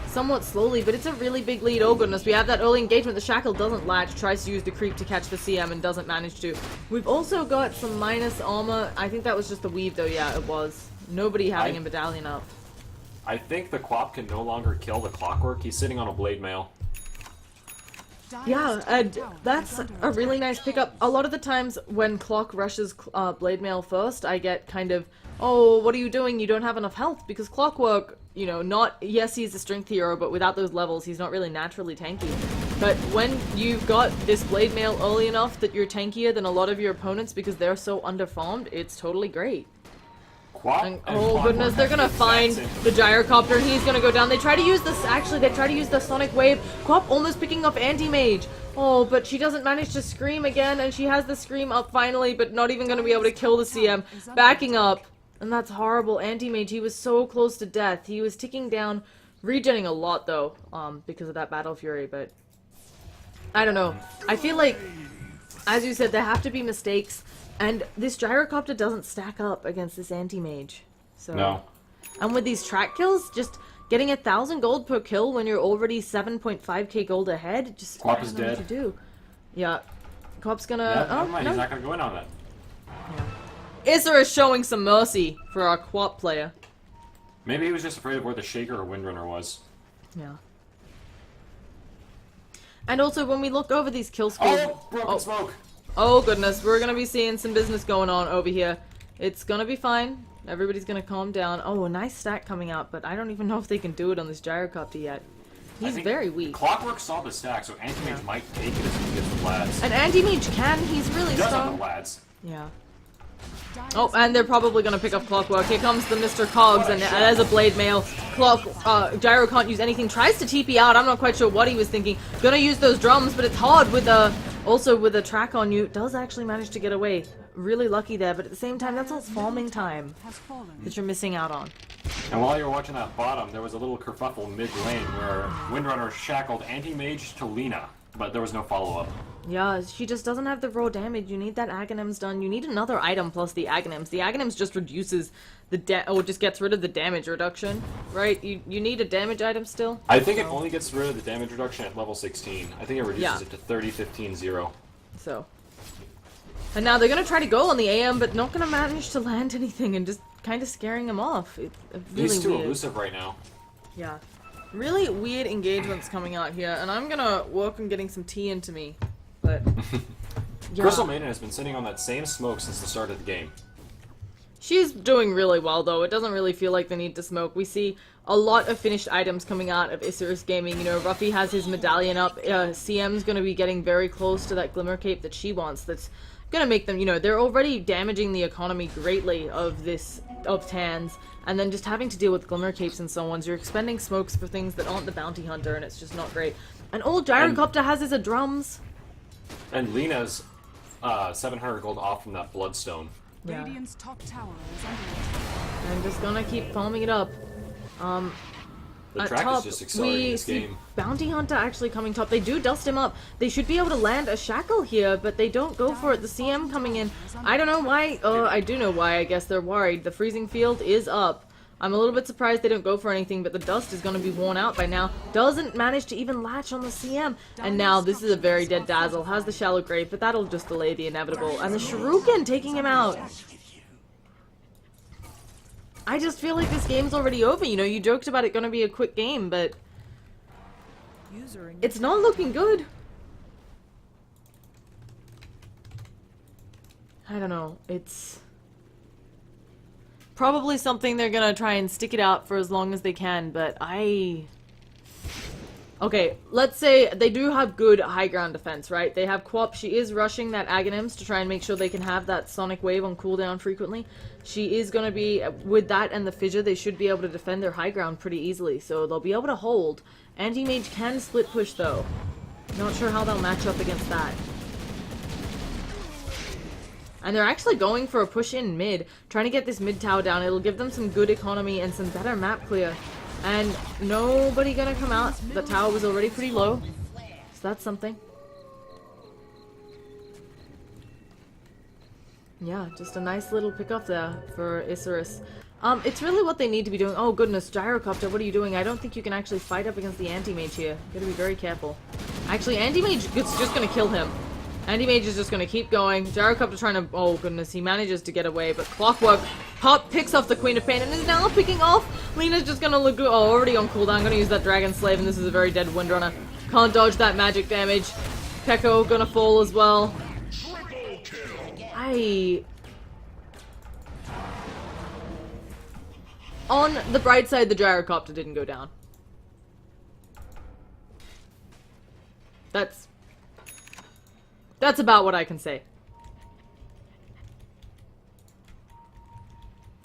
somewhat slowly, but it's a really big lead. Oh goodness, we have that early engagement. The Shackle doesn't latch, tries to use the creep to catch the CM and doesn't manage to. We've also got some minus armor. I think that was just the weave though, yeah, it was. Nobody having a medallion up. I think the Quap can no longer kill the Clockwork. He's sitting on a blade mail. Yeah, and that's a really nice pickup. A lot of the times when Clock rushes Blade Mail first, I get kind of, oh, what are you doing? You don't have enough health. Because Clockwork, you know, yes, he's a strength hero, but without those levels, he's not really naturally tanky. But when you've got this Blade Mail early enough that you're tankier than a lot of your opponents because they're so underfarmed, it's totally great. And, oh goodness, they're gonna find the Gyrocopter and he's gonna go down. They try to use this, actually, they try to use the Sonic Wave. Quap almost picking up Anti-Mage. Oh, but she doesn't manage to scream again, and she has the scream up finally, but not even gonna be able to kill the CM. Backing up. And that's horrible. Anti-Mage, he was so close to death. He was ticking down, regenning a lot though, because of that Battle Fury, but... I don't know. I feel like, as you said, there have to be mistakes. And this Gyrocopter doesn't stack up against this anti-mage. So. No. And with these track kills, just getting 1,000 gold per kill when you're already 7.5k gold ahead, just Quap I is don't know dead. what to do. Yeah. Quap's gonna... Yeah, oh, never mind, no. he's not gonna go in on that. Yeah. Isurus showing some mercy for our Quap player. Maybe he was just afraid of where the Shaker or Windrunner was. Yeah. And also, when we look over these kill scores... Oh! Broken smoke! Oh goodness, we're gonna be seeing some business going on over here. It's gonna be fine. Everybody's gonna calm down. Oh, a nice stack coming out, but I don't even know if they can do it on this Gyrocopter yet. He's very weak. Clockwork saw the stack, so Anti-Mage might take it as he gets the lads. And Anti-Mage can, he's really He does have strong. the lads. Yeah. Oh, and they're probably gonna pick up Clockwork. Here comes the Mr. Cogs, and as a Blade Mail, Gyro can't use anything. Tries to TP out. I'm not quite sure what he was thinking. Gonna use those drums, but it's hard with also with a track on you. Does actually manage to get away. Really lucky there, but at the same time, that's all farming time that you're missing out on. And while you're watching that bottom, there was a little kerfuffle mid-lane where Windrunner shackled Anti-Mage to Lina, but there was no follow-up. Yeah, she just doesn't have the raw damage. You need that Aghanims done. You need another item plus the Aghanims. The Aghanims just reduces the or just gets rid of the damage reduction, right? You need a damage item still? I think it only gets rid of the damage reduction at level 16. I think it reduces Yeah. it to 30, 15, 0. So. And now they're gonna try to go on the AM, but not gonna manage to land anything and just kind of scaring him off. It's really He's too weird. elusive right now. Yeah. Really weird engagements coming out here, and I'm gonna work on getting some tea into me. But yeah. Crystal Maiden has been sitting on that same smoke since the start of the game. She's doing really well, though. It doesn't really feel like the need to smoke. We see a lot of finished items coming out of Isurus Gaming. You know, Ruffy has his medallion up. CM's going to be getting very close to that Glimmer Cape that she wants. That's going to make them, you know, they're already damaging the economy greatly of TANS. And then just having to deal with Glimmer Capes and so on. So you're expending smokes for things that aren't the Bounty Hunter, and it's just not great. And all Gyrocopter has is a drums. And Lina's 700 gold off from that Bloodstone. Yeah. Radiant's top tower is under attack. I'm just gonna keep farming it up. The At track top, is just accelerating we this see game. Bounty Hunter actually coming top. They do dust him up. They should be able to land a shackle here, but they don't go for it. The CM coming in. I don't know why. I do know why. I guess they're worried. The freezing field is up. I'm a little bit surprised they don't go for anything, but the dust is going to be worn out by now. Doesn't manage to even latch on the CM. And now this is a very dead Dazzle. Has the shallow grave, but that'll just delay the inevitable. And the Shuriken taking him out. I just feel like this game's already over. You know, you joked about it going to be a quick game, but it's not looking good. I don't know. It's probably something they're gonna try and stick it out for as long as they can, but okay, let's say they do have good high ground defense, right? They have Quap. She is rushing that Aghanims to try and make sure they can have that Sonic Wave on cooldown frequently. She is gonna be, with that and the Fissure, they should be able to defend their high ground pretty easily, so they'll be able to hold. Anti-Mage can split push, though. Not sure how they'll match up against that. And they're actually going for a push in mid, trying to get this mid tower down. It'll give them some good economy and some better map clear. And nobody gonna come out. The tower was already pretty low, so that's something. Yeah, just a nice little pick-off there for Isurus. It's really what they need to be doing. Oh goodness, Gyrocopter, what are you doing? I don't think you can actually fight up against the Anti-Mage here. Gotta be very careful. Actually, Anti-Mage is just gonna kill him. Anti-Mage is just gonna keep going. Gyrocopter trying to... Oh goodness, he manages to get away, but Clockwork picks off the Queen of Pain and is now picking off. Lina's just gonna look... Oh, already on cooldown. Gonna use that Dragon Slave, and this is a very dead Windrunner. Can't dodge that magic damage. Pekko gonna fall as well. On the bright side, the Gyrocopter didn't go down. That's about what I can say.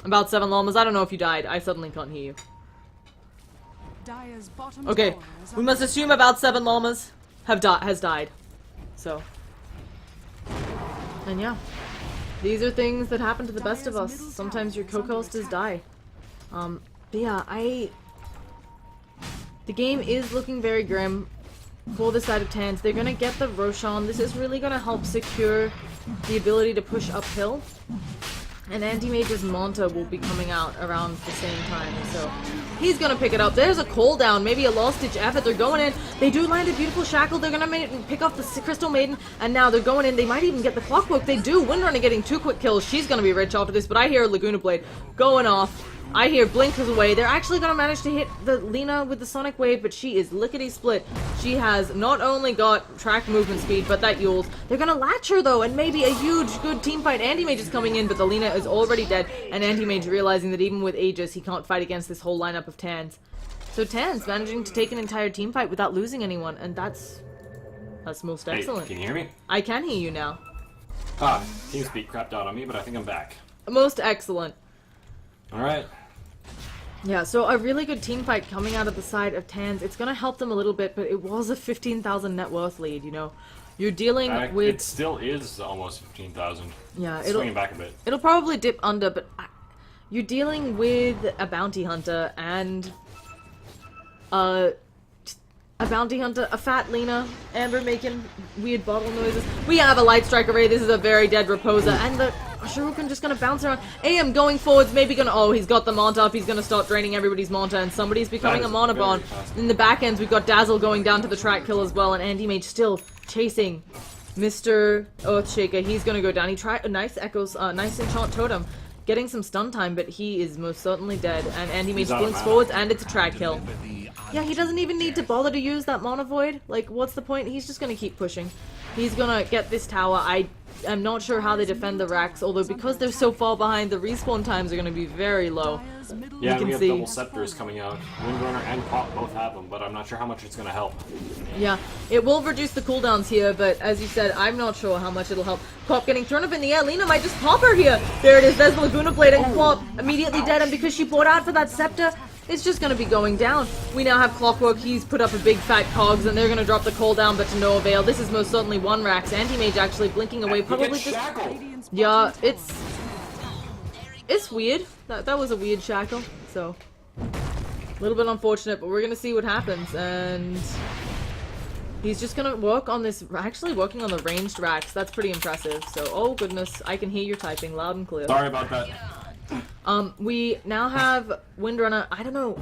About 7 llamas. I don't know if you died. I suddenly can't hear you. Dire's bottom Okay, tower is we under must assume about 7 llamas has died. So. And yeah. These are things that happen to the best of us. Sometimes your co-hosters die. But yeah, the game is looking very grim for the side of TANS. They're gonna get the Roshan. This is really gonna help secure the ability to push uphill. And Anti-Mage's Manta will be coming out around the same time, so he's gonna pick it up. There's a cooldown, maybe a last-ditch effort. They're going in. They do land a beautiful shackle. They're gonna pick off the Crystal Maiden, and now they're going in. They might even get the Clockwork. They do. Windrunner getting 2 quick kills. She's gonna be rich after this, but I hear Laguna Blade going off. I hear Blink is away. They're actually gonna manage to hit the Lina with the Sonic Wave, but she is lickety-split. She has not only got track movement speed, but that Yules. They're gonna latch her, though, and maybe a huge, good team fight. Anti-Mage is coming in, but the Lina is already dead, and Anti-Mage realizing that even with Aegis, he can't fight against this whole lineup of TANS. So TANS managing to take an entire team fight without losing anyone, and that's most excellent. Hey, can you hear me? I can hear you now. TeamSpeak crapped out on me, but I think I'm back. Most excellent. Alright. Yeah, so a really good team fight coming out of the side of TANS. It's gonna help them a little bit, but it was a 15,000 net worth lead, you know. You're dealing with... It still is almost 15,000. Yeah, it's swinging back a bit. It'll probably dip under, but you're dealing with a bounty hunter and... a fat Lena, Amber making weird bottle noises. We have a light strike array. This is a very dead Raposa, and the Shuriken just gonna bounce around. AM going forwards, maybe gonna. Oh, he's got the Manta up. He's gonna start draining everybody's Manta, and somebody's becoming a Mana Bomb. In the back ends, we've got Dazzle going down to the track kill as well, and Anti-Mage still chasing Mr. Earthshaker. He's gonna go down. He tried a nice Echoes, nice Enchant Totem, getting some stun time, but he is most certainly dead. And Anti-Mage blinks forwards, and it's a track kill. Yeah, he doesn't even need to bother to use that Mana Void. Like, what's the point? He's just gonna keep pushing. He's gonna get this tower. I am not sure how they defend the racks, although because they're so far behind, the respawn times are gonna be very low. Yeah, we have double scepters coming out. Windrunner and Pop both have them, but I'm not sure how much it's gonna help. Yeah, it will reduce the cooldowns here, but as you said, I'm not sure how much it'll help. Quap getting thrown up in the air. Lena might just pop her here. There it is. There's the Laguna Blade, and Quap immediately dead, and because she bought out for that scepter, it's just going to be going down. We now have Clockwork. He's put up a big fat cogs, and they're going to drop the cooldown, but to no avail. This is most certainly one Rax. Anti-Mage actually blinking away. Probably just... Yeah, it's weird. That was a weird shackle, so... A little bit unfortunate, but we're going to see what happens, and... He's just going to work on this... Actually working on the ranged Rax. That's pretty impressive. So, oh goodness, I can hear you typing loud and clear. Sorry about that. We now have Windrunner. I don't know.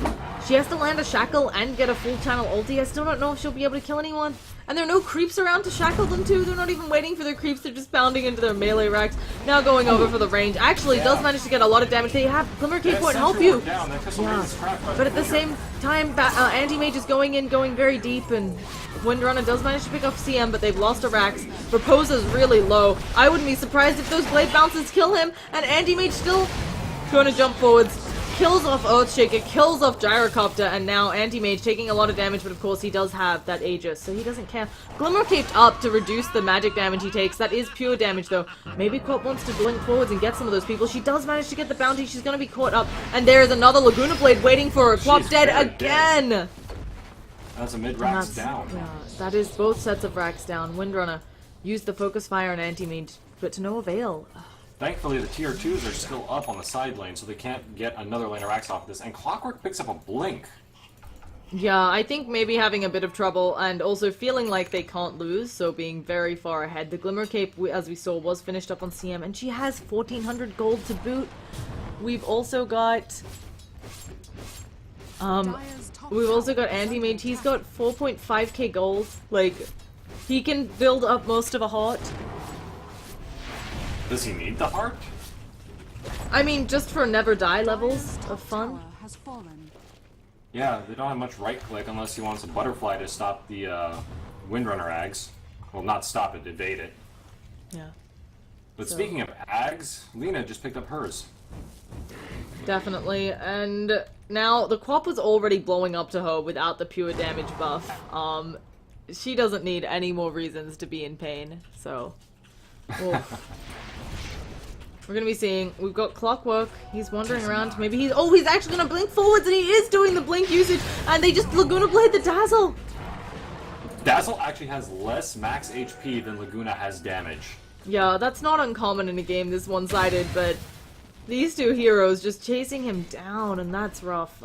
She has to land a shackle and get a full channel ulti. I still don't know if she'll be able to kill anyone. And there are no creeps around to shackle them too. They're not even waiting for their creeps. They're just pounding into their melee racks. Now going over for the range. Actually, does manage to get a lot of damage. They have Glimmer Cape won't help you. Yeah. But at the same time, Anti-Mage is going in, going very deep, and Windrunner does manage to pick up CM, but they've lost a Rax. Raposa's really low. I wouldn't be surprised if those blade bounces kill him, and Anti-Mage still gonna jump forwards, kills off Earthshaker, kills off Gyrocopter, and now Anti-Mage taking a lot of damage, but of course he does have that Aegis, so he doesn't care. Glimmer caped up to reduce the magic damage he takes. That is pure damage though. Maybe Quap wants to blink forwards and get some of those people. She does manage to get the bounty. She's gonna be caught up, and there's another Laguna Blade waiting for her. Quap dead again! Dead. That's a mid-Rax down. Yeah, that is both sets of Rax down. Windrunner used the Focus Fire on Anti-Mage, but to no avail. Thankfully, the tier 2s are still up on the side lane, so they can't get another lane of Rax off this. And Clockwork picks up a blink. Yeah, I think maybe having a bit of trouble, and also feeling like they can't lose, so being very far ahead. The Glimmer Cape, as we saw, was finished up on CM, and she has 1,400 gold to boot. We've also got... we've also got Anti-Mage. He's got 4.5k gold. Like, he can build up most of a heart. Does he need the heart? I mean, just for never die levels of fun. Yeah, they don't have much right click unless he wants a butterfly to stop the Windrunner Ags. Well, not stop it, evade it. Yeah. But speaking of Ags, Lena just picked up hers. Definitely, and now the Quap was already blowing up to her without the pure damage buff. She doesn't need any more reasons to be in pain, so... We're gonna be seeing, we've got Clockwork, he's wandering around, maybe he's actually gonna blink forwards, and he is doing the blink usage, and they just Laguna Blade the Dazzle! Dazzle actually has less max HP than Laguna has damage. Yeah, that's not uncommon in a game this one-sided, but these two heroes just chasing him down, and that's rough.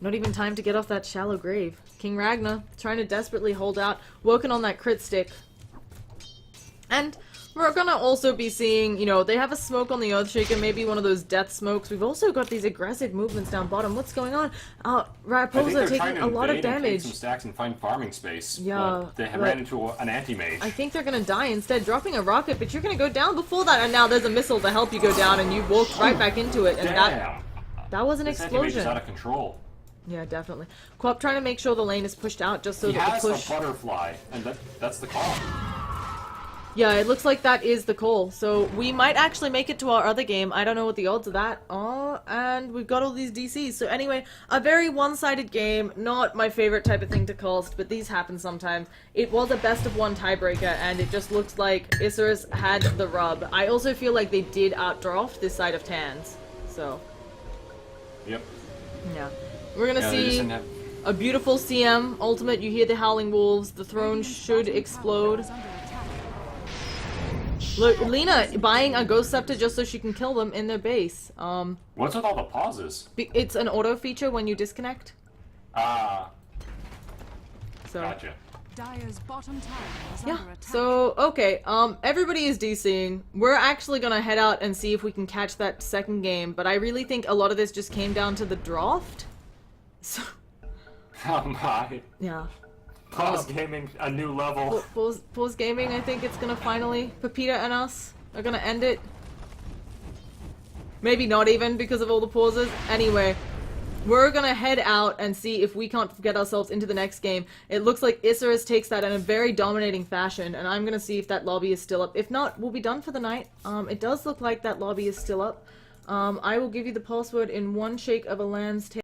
Not even time to get off that shallow grave. King Ragnar, trying to desperately hold out, working on that crit stick. And we're gonna also be seeing, you know, they have a smoke on the Earthshaker, maybe one of those death smokes. We've also got these aggressive movements down bottom. What's going on? Raposa taking a lot of damage. Take some stacks and find farming space. Yeah, but they ran into an anti-mage. I think they're gonna die instead, dropping a rocket, but you're gonna go down before that, and now there's a missile to help you go down, and you walked right back into it, and that was an explosion. Anti-mage is out of control. Yeah, definitely. Quap trying to make sure the lane is pushed out just so he that has the push... a butterfly, and that's the call. Yeah, it looks like that is the call. So we might actually make it to our other game. I don't know what the odds of that are. And we've got all these DCs. So anyway, a very one-sided game. Not my favorite type of thing to cast, but these happen sometimes. It was a best of one tiebreaker, and it just looks like Isurus had the rub. I also feel like they did outdraft this side of TANS. So, Yep. yeah. We're gonna Yeah, they just see didn't have... a beautiful CM ultimate. You hear the howling wolves. The throne Radiant's should bottom explode. tower is under attack. Look, Lena buying a Ghost Scepter just so she can kill them in their base. What's with all the pauses? It's an auto feature when you disconnect. Ah, So gotcha. Dire's bottom tower is yeah. under attack. So okay. Everybody is DCing. We're actually gonna head out and see if we can catch that second game. But I really think a lot of this just came down to the draft. So Oh my. yeah. Pause gaming a new level. Pause gaming. I think it's gonna finally. Pepita and us are gonna end it. Maybe not even because of all the pauses. Anyway, we're gonna head out and see if we can't get ourselves into the next game. It looks like Isurus takes that in a very dominating fashion, and I'm gonna see if that lobby is still up. If not, we'll be done for the night. It does look like that lobby is still up. I will give you the password in one shake of a land's tail.